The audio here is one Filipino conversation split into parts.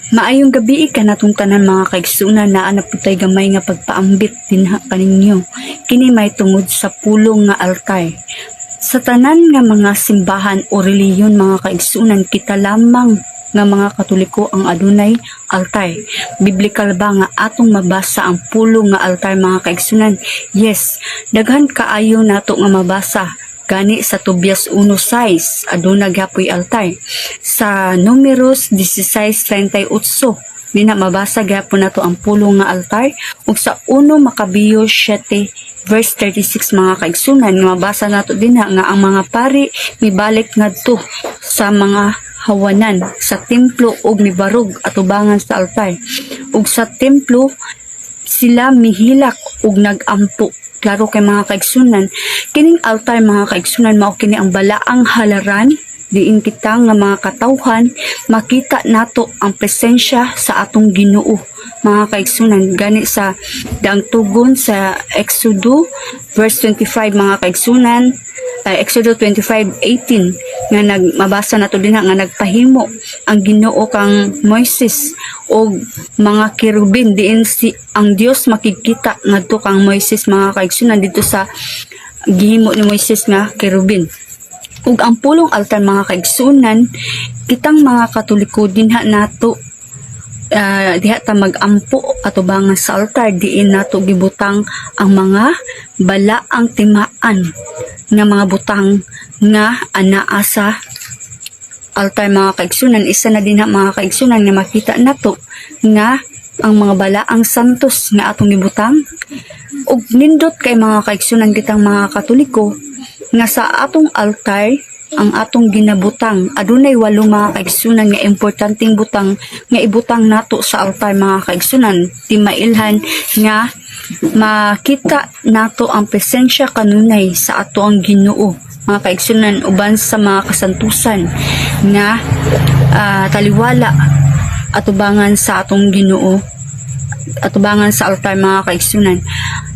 Maayong gabi ka natong tanan mga kaigsunan na naputay gamay nga pagpaambit dinha kaninyo. Kini may tungod sa pulong nga altar. Sa tanan nga mga simbahan o reliyon mga kaigsunan, kita lamang nga mga Katoliko ang adunay altar. Biblikal ba nga atong mabasa ang pulong nga altar mga kaigsunan? Yes, daghan kaayo nato nga mabasa. Gani sa Tobias 1:6 aduna gyapoy altar. Sa Numeros 16:38 dina mabasa gyapon nato ang pulong nga altar, ug sa 1 Makabeyo 7:36 mga kaigsunan nga mabasa nato dinha nga ang mga pari mibalik ngadto sa mga hawanan sa templo ug mibarog atubangan sa altar. Ug sa templo sila mihilak ug nagampo. Klaro kay mga kaigsunan, kining altar mga kaigsunan mao kini ang balaang halaran diin kita nga mga katawhan makita nato ang presensya sa atong Ginoo mga kaigsunan. Gani sa daang tugon sa Exodo verse 25 mga kaigsunan, Exodo 25:18 nga mabasa nato dinha nga nagpahimo ang Ginoo kang Moises og mga kerubin diin si ang Dios makikita ngadto kang Moises mga kaigsunan dito sa gihimo ni Moises nga kerubin. Ug ang pulong altar mga kaigsunan, kitang mga Katoliko dinha nato diha ta magampo atubangan sa altar diin nato gibutang ang mga balaang timaan nga mga butang nga anaa sa altar mga kaigsunan. Isa na din mga kaigsunan nga makita nato nga ang mga balaang santos nga atong gibutang. Ug nindot kay mga kaigsunan kitang mga Katoliko nga sa atong altar ang atong ginabutang adunay 8 mga kaigsunan nga importanteng butang nga ibutang nato sa altar mga kaigsunan. Di mailhan nga makita nato ang presensya kanunay sa ato ang Ginoo mga kaigsunan uban sa mga kasantusan nga taliwala atubangan sa atong Ginoo atubangan sa altar mga kaigsunan.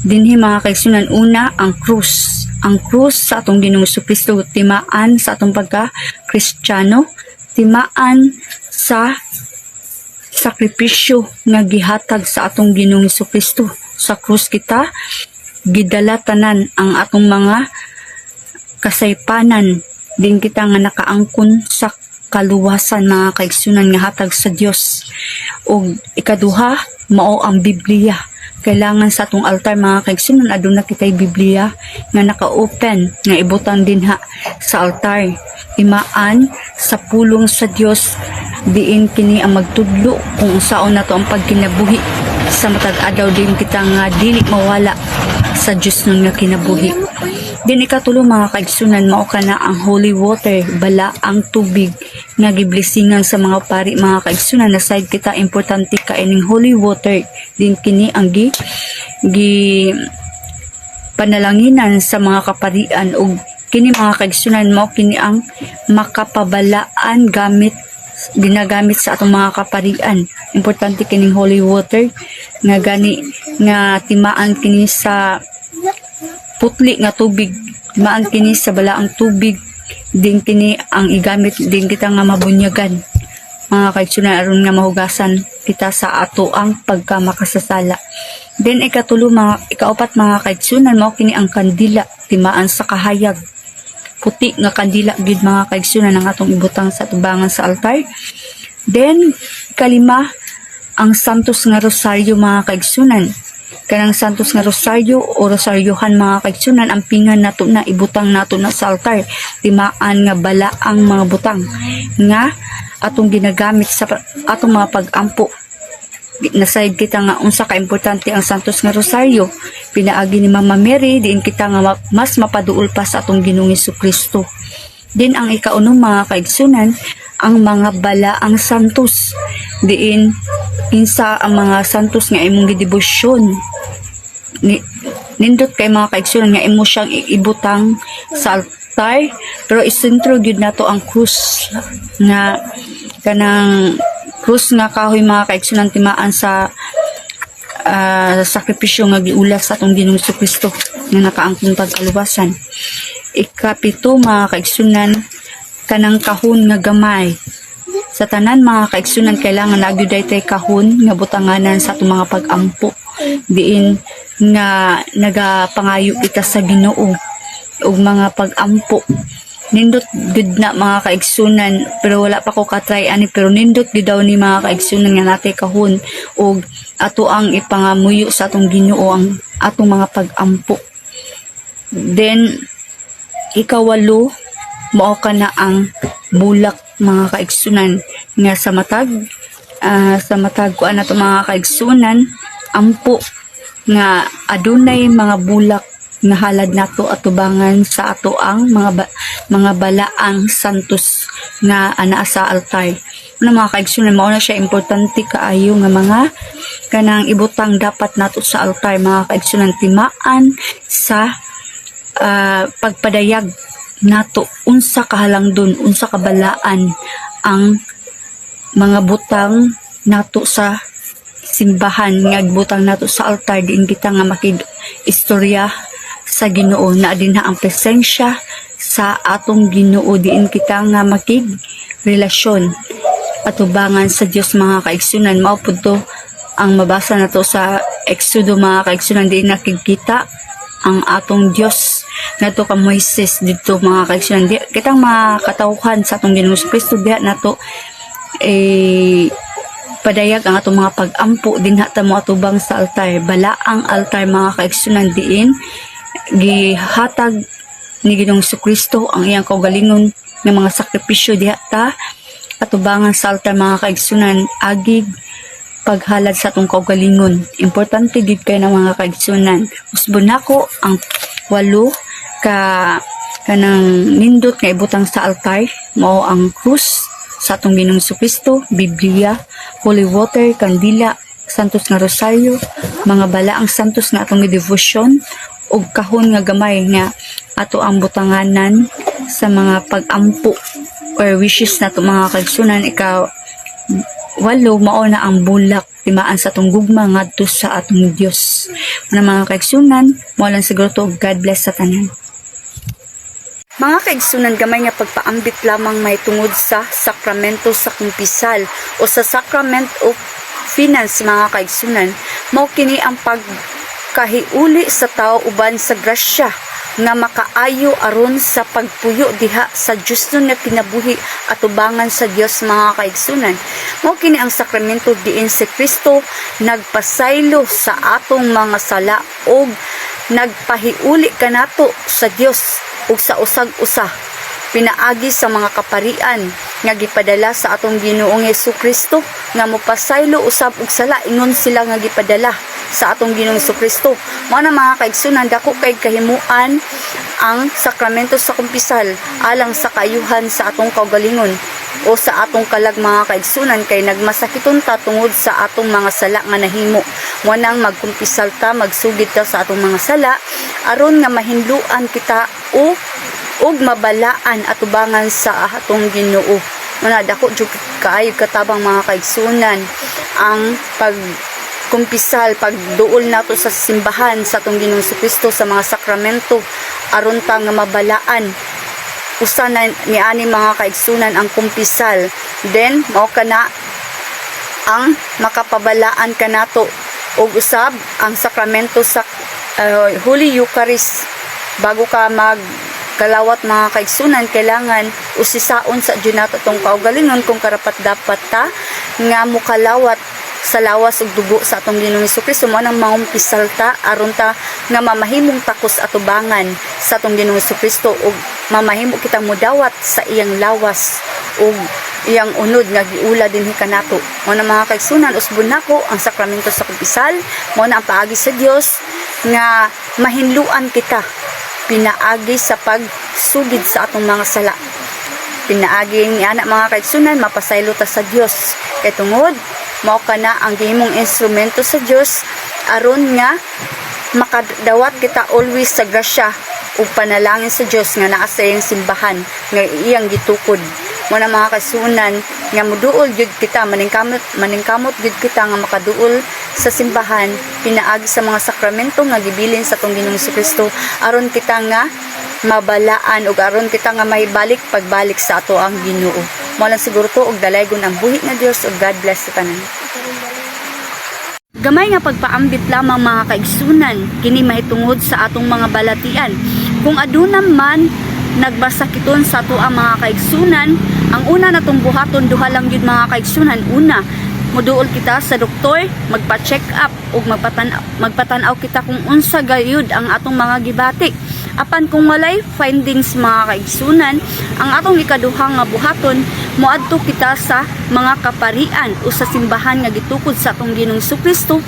Dinhi mga kaigsunan, una ang krus. Ang krus sa atong Ginoong Jesucristo timaan sa atong pagka-Kristiyano, timaan sa sakripisyo nga gihatag sa atong Ginoong Jesucristo. Sa krus kita gidala tanan ang atong mga kasaypanan, din kita nga nakaangkon sa kaluwasan mga kaigsunan nga hatag sa Dios. Ug ikaduha mao ang Biblia. Kailangan sa atong altar mga kaigsunan aduna kitay Biblia nga naka-open nga ibutang dinha sa altar. Imaan sa pulong sa Dios diin kini ang magtudlo kung saon nato ang pagkinabuhi sa matag adlaw, din kita nga dili mawala sa Dios nun nga kinabuhi. Din ikatulo mga kaigsunan mao kana ang holy water, bala ang tubig nga giblisingan sa mga pari mga kaigsunan. Na side kita importante ka ining holy water, din kini ang gi panalanginan sa mga kaparian ug kini mga kaigsunan mao kini ang makapabalaan ginagamit sa atong mga kaparian. Importante kining holy water nga gani nga timaan kini sa putli nga tubig, timaan kini sa balaang tubig, din kini ang igamit din kita nga mabunyagan mga kaigsunan aron nga mahugasan kita sa ato ang pagkamakasasala. Then ikaupat mga kaigsunan mao kini ang kandila, timaan sa kahayag, puti nga kandila gid mga kaigsunan ang atong ibutang sa tubangan sa altar. Then kalima ang santos nga rosaryo mga kaigsunan. Kanang santos nga rosaryo o rosaryohan mga kaigsunan ang pingan nato na ibutang nato na sa altar, timaan nga bala ang mga butang nga atong ginagamit sa atong mga pag-ampo. Nasayod kita nga unsa ka importante ang santos nga rosaryo, pinaagi ni Mama Mary diin kita nga mas mapaduol pa sa atong Ginoong Jesucristo. Din ang ikaunom mga kaigsunan ang mga balaang santos, diin insa ang mga santos nga imong gidebosyon. Nindot kay mga kaigsunan nga imo siyang ibutang sa altar, pero isentro gyud nato ang krus nga kanang krus nga kahoy mga kaigsunan timaan sa sakripisyo nga giulat sa atong Ginoong Jesucristo nga nakaangkon pagkaluwasan. Ikapito mga kaigsunan kanang kahon nga gamay Sa tanan mga kaigsunan kailangan nagyuday tay kahon nga butanganan sa atong mga pag-ampo. Diin nga nagapangayo kita sa Ginoo ug mga pag-ampo. Nindot gud na mga kaigsunan, pero wala pa ko katry ani, pero nindot gud daw ni mga kaigsunan nga natay kahon ug ato ang ipangamuyo sa atong Ginoo ang atong mga pag-ampo. Then ikawalo mao kana ang bulak mga kaigsunan nga sa matag kuan nato mga kaigsunan ampo nga adunay mga bulak nga halad nato atubangan sa ato ang mga balaang santos nga anaa sa altar. Mga kaigsunan mao na siya importante kaayo nga mga kanang ibutang dapat nato sa altar mga kaigsunan, timaan sa pagpadayag nato unsa kahalangdon, unsa kabalaan ang mga butang nato sa simbahan nga butang nato sa altar. Diin kita nga makig istorya sa Ginoo na dinha ang presensya sa atong Ginoo, diin kita nga makig relasyon atubangan sa Dios mga kaigsunan. Mao pud to ang mabasa nato sa Exodo mga kaigsunan, diin nakikita ang atong Dios nato ka Moises dito mga kaigsunan. Di kitang makatawhan sa atong Ginoo Kristo diha nato padayag ang atong mga pag-ampo dinha ta mo atubang sa altar. Balaang altar mga kaigsunan, diin gihatag ni Ginoong Kristo ang iyang kaugalingon ng mga sakripisyo diha ta atubangan sa altar mga kaigsunan, agig paghalad sa atong kaugalingon. Importante gid kay na mga kaigsunan. Usbon nako ang 8 kanang nindot nga ibutang sa altar mao ang krus sa atong Ginoong Kristo, Biblia, holy water, kandila, santos nga rosaryo, mga balaang santos nga atong devotion ug kahon nga gamay nga ato ang butanganan sa mga pag-ampo or wishes nato mga kaigsunan. Walo mao na ang bulak timaan sa atong gugma ngadto sa atong Dios. Mga kaigsunan, mao lang siguro to. God bless sa tanan. Mga kaigsunan, gamay nga pagpaambit lamang may tungod sa sakramento sa kumpisal o sa sacrament of finance mga kaigsunan. Mao kini ang pagkahiuli sa tao uban sa grasya nga makaayo aron sa pagpuyo diha sa Dios nga kinabuhi atubangan sa Dios mga kaigsunan. Mao kini ang sakramento diin si Kristo nagpasaylo sa atong mga sala ug nagpahiuli kanato sa Dios ug sa usag-usa pinaagi sa mga kaparian nga gipadala sa atong Ginoong Kristo nga mopasaylo usab og sala ingon sila nga gipadala sa atong Ginoong Kristo. Mao na mga kaigsunan, dako kay kahimuan ang sakramento sa kumpisal alang sa kaayuhan sa atong kaugalingon o sa atong kalag mga kaigsunan, kay nagmasakiton ta tungod sa atong mga sala nga nahimo. Mo nang magkumpisal ta, magsugid ta sa atong mga sala aron nga mahinluan kita ug mabalaan atubangan sa atong Ginoo. Muna dako jud kaayo katabang mga kaigsunan ang pagkumpisal, pagduol nato sa simbahan sa atong Ginoong Kristo sa mga sakramento aron ta nga mabalaan. Usa na niani mga kaigsunan ang kumpisal. Then mao kana ang makapabalaan kanato ug usab ang sakramento sa Holy Eucharist. Bago ka kalawat mga kaigsunan, kailangan usisaon sa Diyo nato itong kaugalingon kung karapat dapat ta nga mukalawat sa lawas ug dugo sa atong Ginoong Kristo. Mo nang maumpisal ta aron ta nga mamahimong takos atubangan sa atong Ginoong Kristo ug mamahimo kitang mudawat sa iyang lawas ug iyang unod nga giula dinhi kanato. Mo na mga kaigsunan, usbon nako ang sakramento sa kumpisal. Mo na ang paagi sa Dios nga mahinluan kita pinaagi sa pagsugid sa atong mga sala. Pinaagi ni anak mga kaigsunan, mapasaylo ta sa Dios kay tungod mao kana ang gihimong instrumento sa Dios aron nga makadawat kita always sa grasya ug panalangin sa Dios nga naa sa iyang simbahan nga iyang gitukod. Mo na mga kaigsunan nga moduol gyud kita, maningkamot gyud kita nga makaduol sa simbahan pinaagi sa mga sakramento nga gibilin sa atong Ginoong Kristo aron kita nga mabalaan ug aron kita nga mahibalik pagbalik sa ato ang Ginoo. Mo lang siguro to og dalaygon ang buhi nga Dios ug God bless sa tanan. Gamay nga pagpaambit lamang mga kaigsunan, kini mahitungod sa atong mga balatian. Kung aduna man nagbasakiton sa ato ang mga kaigsunan, ang una natong buhaton duha lang yun mga kaigsunan. Una, muduol kita sa doktor, magpa-check up ug magpatanaw kita kung unsa gayud ang atong mga gibatik. Apan kung walay findings mga kaigsunan, ang atong ikaduha nga buhaton, moadto kita sa mga kaparian o sa simbahan nga gitukod sa atong Ginoong Jesucristo.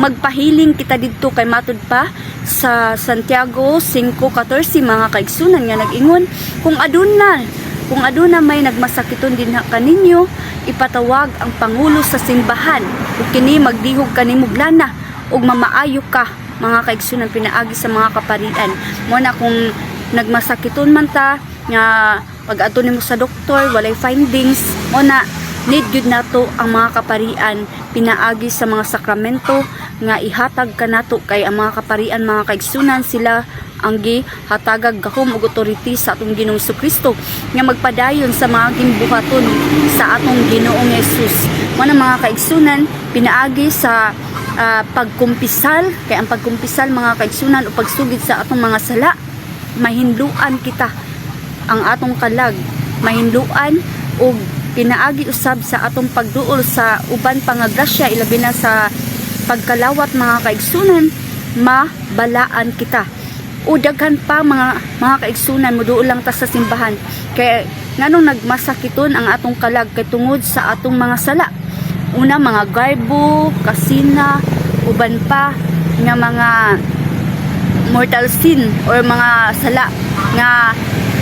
Magpahiling kita didto kay matud pa sa Santiago 5:14 mga kaigsunan nga nag-ingon, kung aduna may nagmasakiton din kaninyo, ipatawag ang pangulo sa simbahan ug kini magdihog kanimo lana ug mamaayo ka mga kaigsunan pinaagi sa mga kaparian. Mo na kung nagmasakiton man ta nga pag-adto nimo sa doktor walay findings, mo na need gyud nato ang mga kaparian pinaagi sa mga sakramento nga ihatag kanato kay ang mga kaparian mga kaigsunan sila ang gihatagag gahom ug authority sa atong Ginoong Jesucristo nga magpadayon sa mga ginbuhaton sa atong Ginoong Hesus. Mo na mga kaigsunan pinaagi sa pagkumpisal, kay ang pagkumpisal mga kaigsunan o pagsugid sa atong mga sala, mahinluan kita ang atong kalag, mahinluan o pinaagi usab sa atong pagduol sa uban pa nga grasya, ilabi na sa pagkalawat mga kaigsunan, mabalaan kita. O daghan pa mga kaigsunan, muduol lang ta sa simbahan kay nganong nagmasakiton ang atong kalag kay tungod sa atong mga sala. Una, mga garbo, kasina, uban pa nga mga mortal sin or mga sala nga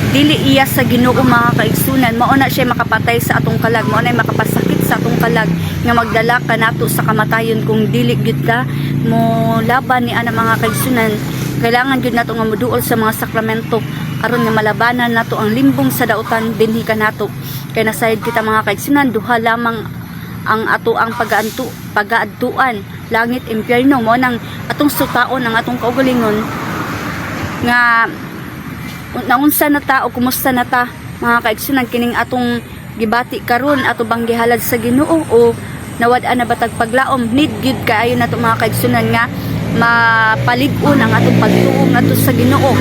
dili iya sa Ginoo mga kaigsunan. Mao na siya makapatay sa atong kalag, mao na makapasakit sa atong kalag nga magdala ka nato sa kamatayon kung dili gyud ka mo laban ni ana mga kaigsunan. Kailangan gyud nato nga moduol sa mga sakramento aron nga malabanan nato ang limbong sa dautan dinhi kanato. Kay nasayod kita mga kaigsunan, duha lamang ang ato ang pagaadtuan, langit impyerno. Mo nang atong sutaon ang atong kaugalingon nga naunsa na ta o kumusta na ta mga kaigsunan kining atong gibati karon, ato bang gihalad sa Ginoo o nawad-an na batag paglaom. Need gyud kaayo nato mga kaigsunan nga mapalig-on ang atong pagtuo ngadto sa Ginoo.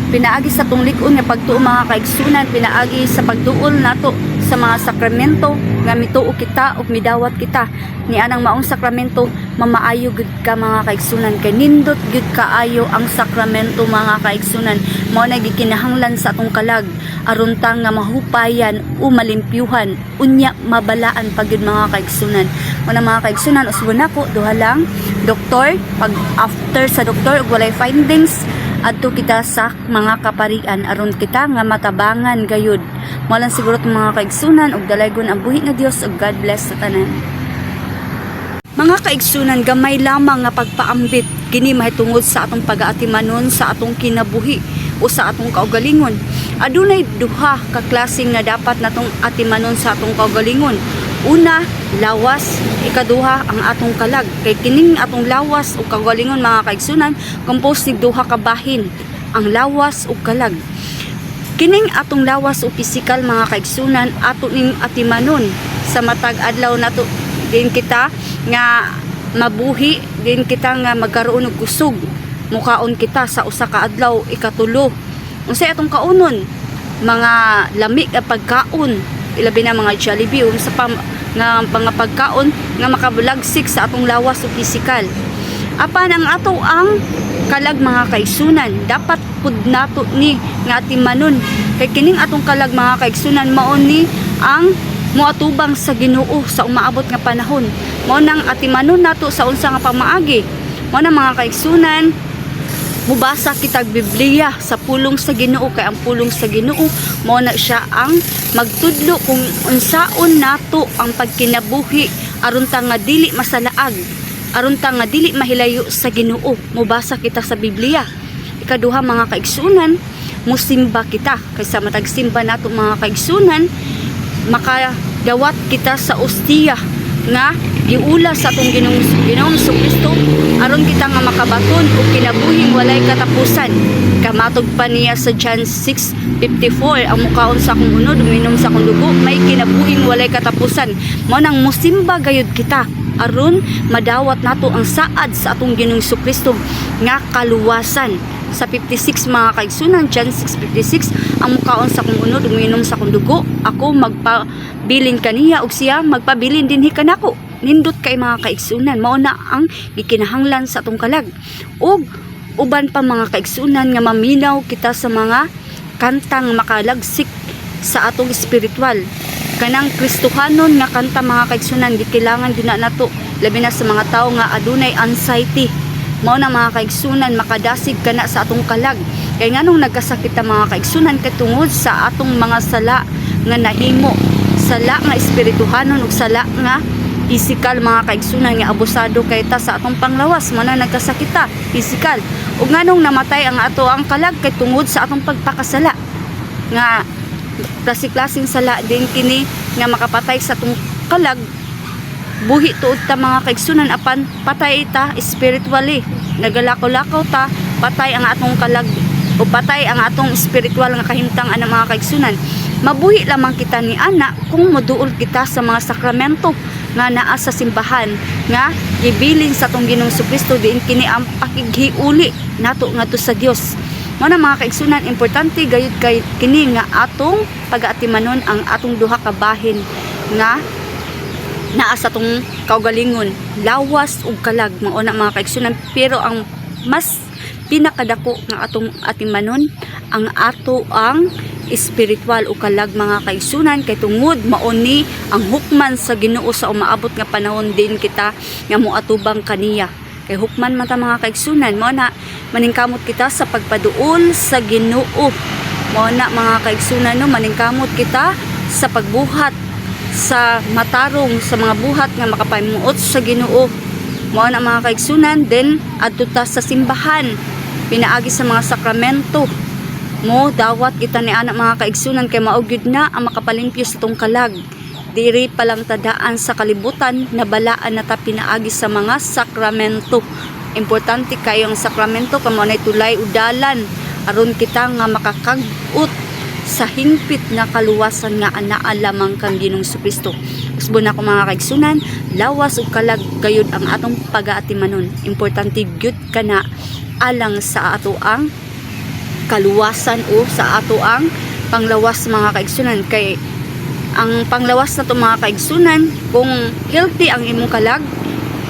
Pinaagi sa atong lig-on nga pagtuo mga kaigsunan, pinaagi sa pagduol nato sa mga sakramento nga mituo kita ug midawat kita ni anang maong sakramento. Mamaayo gud ka mga kaigsunan kay nindot gud kaayo ang sakramento mga kaigsunan. Mao na gikinahanglan sa atong kalag aron ta nga mahupayan o malimpyuhan unya mabalaan pag gud mga kaigsunan. Mo na mga kaigsunan, usbon nako duha lang doktor, pag after sa doktor ug walay findings, adto kita sa mga kaparian aron kita nga matabangan gayud. Mo lang siguro mga kaigsunan ug dalaygon ang buhi nga Dios ug God bless sa tanan. Mga kaigsunan, gamay lamang nga pagpaambit kini mahitungod sa atong pag-aatimanon sa atong kinabuhi o sa atong kaugalingon. Adunay duha ka klase nga dapat natong atimanon sa atong kaugalingon. Una, lawas. Ikaduha, ang atong kalag. Kay kining atong lawas o kaugalingon mga kaigsunan, composed ng duha ka bahin, ang lawas o kalag. Kining atong lawas o pisikal mga kaigsunan, ato ning atimanon sa matag adlaw nato din kita nga mabuhi, din kita nga magkaroon og kusog, mukaon kita sa usa ka adlaw ikatulo. Unsay atong kaunon? Mga lamig nga pagkaon, ilabi na mga Jollibee sa nga mga pagkaon nga makabulagsik sa atong lawas o pisikal. Apan ang ato ang kalag mga kaigsunan, dapat pud nato ni nga atimanon kay kining atong kalag mga kaigsunan mao ni ang moatubang sa Ginoo sa umaabot nga panahon. Mao nang atimanon nato sa unsa nga pamaagi. Mao na mga kaigsunan, mubasa kitag Biblia sa pulong sa Ginoo kay ang pulong sa Ginoo mao na siya ang magtudlo kung unsaon nato ang pagkinabuhi aron ta nga dili masalaag, aron ta nga dili mahilayo sa Ginoo. Mubasa kita sa Biblia. Ikaduha mga kaigsunan, musimba kita kaysa matagsimba nato mga kaigsunan, makadawat kita sa ostiya nga giula sa atong Ginoong Kristo aron kita nga makabaton og kinabuhing walay katapusan. Kamatog pa niya sa John 6:54, ang mukaon sa akong unod uminom sa akong dugo may kinabuhing walay katapusan. Mao nang musimba gayud kita aron madawat nato ang saad sa atong Ginoong Kristo nga kaluwasan. Sa 56 mga kaigsunan, John 6:56, ang mukaon sa akong unod uminom sa akong dugo, ako magpabilin kaniya ug siya magpabilin dinhi kanako. Nindot kay mga kaigsunan, mao na ang gikinahanglan sa atong kalag. Ug uban pa mga kaigsunan nga maminaw kita sa mga kantang makalagsik sa atong espiritual. Kanang Kristohanon nga kanta mga kaigsunan gikilangan din nato labi na sa mga tawo nga adunay anxiety. Mao na mga kaigsunan makadasig kana sa atong kalag. Kay nganong nagkasakit ta mga kaigsunan kay tungod sa atong mga sala nga nahimo, sala nga espirituhanon ug sala nga physical mga kaigsunan nga abusado kay ta sa atong panglawas. Mao na nagkasakit ta physical. Ug nganong namatay ang ato ang kalag kay tungod sa atong pagpakasala. Nga klase-klaseng sala din kini nga makapatay sa atong kalag. Buhi tuod ta mga kaigsunan apan patay ta spiritually, nagalakaw-lakaw ta, patay ang atong kalag o patay ang atong spiritual nga kahimtang ana mga kaigsunan. Mabuhi lamang kita ni ana kung moduol kita sa mga sakramento nga naa sa simbahan nga gibilin sa atong Ginoong Kristo diin kini ang pakighiuli nato ngadto sa Dios. Mao na mga kaigsunan, importante gayud kay kini nga atong pag-atimanon ang atong duha ka bahin nga naa sa tong kaugalingon, lawas ug kalag. Mao na mga kaigsunan, pero ang mas pinakadako nga atong atimanon ang ato ang espiritual o kalag mga kaigsunan, kay tungod mao ni ang hukman sa Ginoo sa umaabot nga panahon din kita nga moatubang kaniya. Kay hukman man ta mga kaigsunan, mao na maningkamot kita sa pagpaduol sa Ginoo. Mao na mga kaigsunan no, maningkamot kita sa pagbuhat sa matarong sa mga buhat nga makapahimuot sa Ginoo. Mao na mga kaigsunan, then adto ta sa simbahan pinaagi sa mga sakramento mo dawat kita ni anak mga kaigsunan kay mao gyud na ang makapalimpyo sa tong kalag. Diri pa lang tadaan sa kalibutan na balaan na ta pinaagi sa mga sakramento. Importante kayo ang sakramento kamo nay tulay udalan aron kita nga makakag-ut sa hingpit na kaluwasan nga anaa lamang kang Ginoong Kristo. Usbo na ko mga kaigsunan, lawas ug kalag gayud ang atong pag-aatimanon. Importante gyud kana alang sa ato ang kaluwasan o sa ato ang panglawas mga kaigsunan. Kay ang panglawas na to mga kaigsunan, kung healthy ang imong kalag,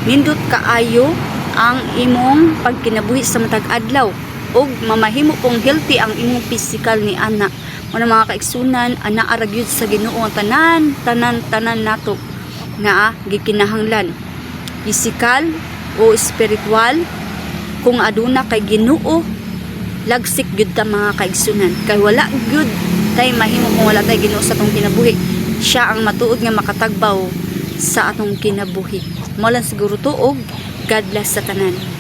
nindot kaayo ang imong pagkinabuhi sa matag adlaw ug mamahimo kung healthy ang imong physical ni ana. Ano mga kaigsunan, ana aragyud sa Ginoo tanan nato nga gikinahanglan, physical o spiritual. Kung aduna kay Ginoo, lagsik gyud ta mga kaigsunan. Kay wala gyud tay mahimo kung wala tay Ginoo sa atong kinabuhi. Siya ang matuod nga makatagbaw sa atong kinabuhi. Mo lang siguro tuog. God bless sa tanan.